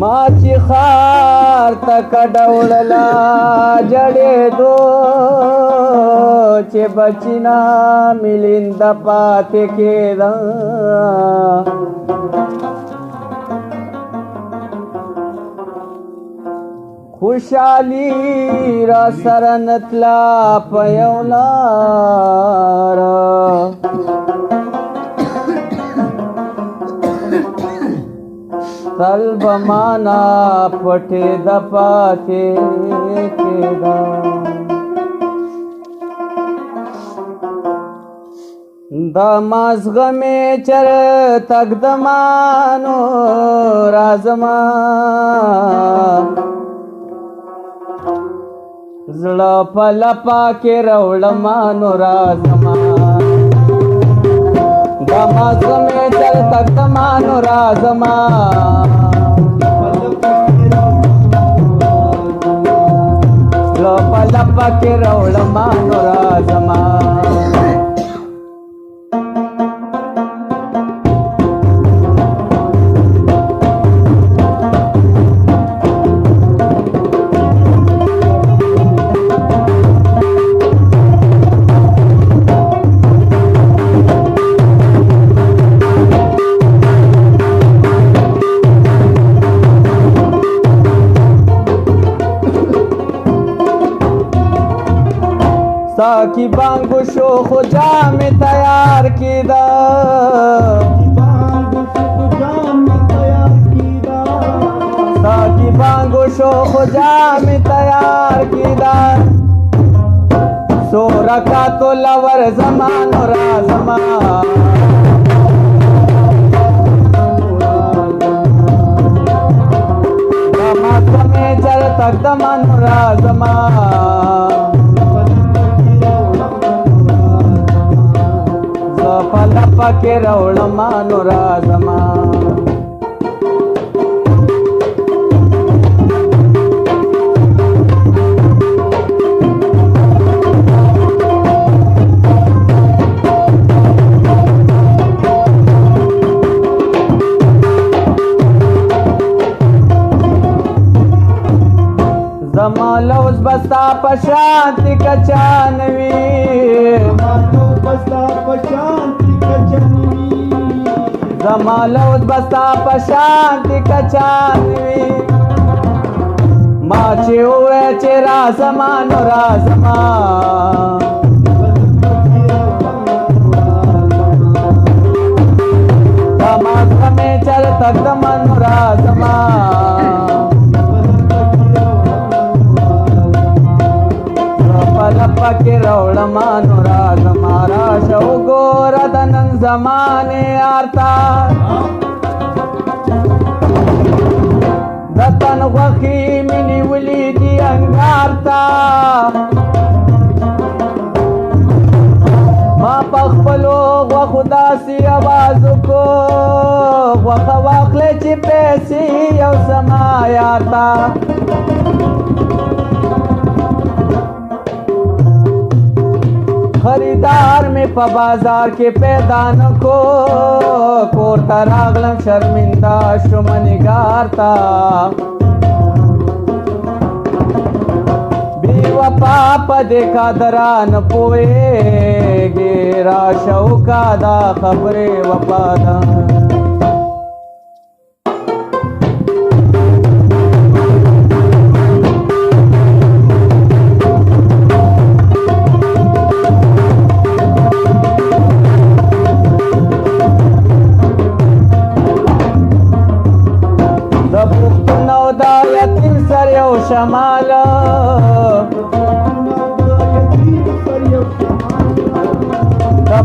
ما چې خار تک ډوړلا جړې دو چې بچینا ملیند پاتې کېدا خوشحالی را سره نتلا په یو لاره تل به مانا پټې د پاتې کېدا د مازغه مې چر تک د مانو رازما زړه په لپا کې راوړما نو رازما د مازغه مې چر تک د مانو رازما زړه په لپا کې راوړما نو رازما साकी बांगो शो खुजा में तैयार कीदा साकी बांगो शो खुजा में तैयार कीदा सो रखा तो लवर जमान राजमा में चल तक दमन राजमा लपा के रावणमा नो राजमा जमालौस बस्ता पशांति कचानवी जमालौस बस्ता पशांति कचानवी माचे हुए चेरा समान राजमा दमाग में चल तक दमन राजमा लपा के रावणमा नो राजमा राशो गोरदनन जमाने आरता दतन वखी मिनी वली दी अंगारता मा पखपलो व खुदा सी आवाज को व खवाखले ची पैसी यौ समायाता खरीदार में प बाजार के पैदान को कोरता रागलम शर्मिंदा शुमनिगारता बेवफा प देखा दरान पोए गेरा शौका दा खबरे वफादा शमाल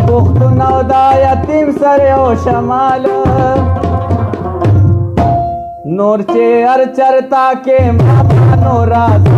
पुख्त नौदा यतीम सरे ओ शमाल नूर चे अर चरता के मानो राज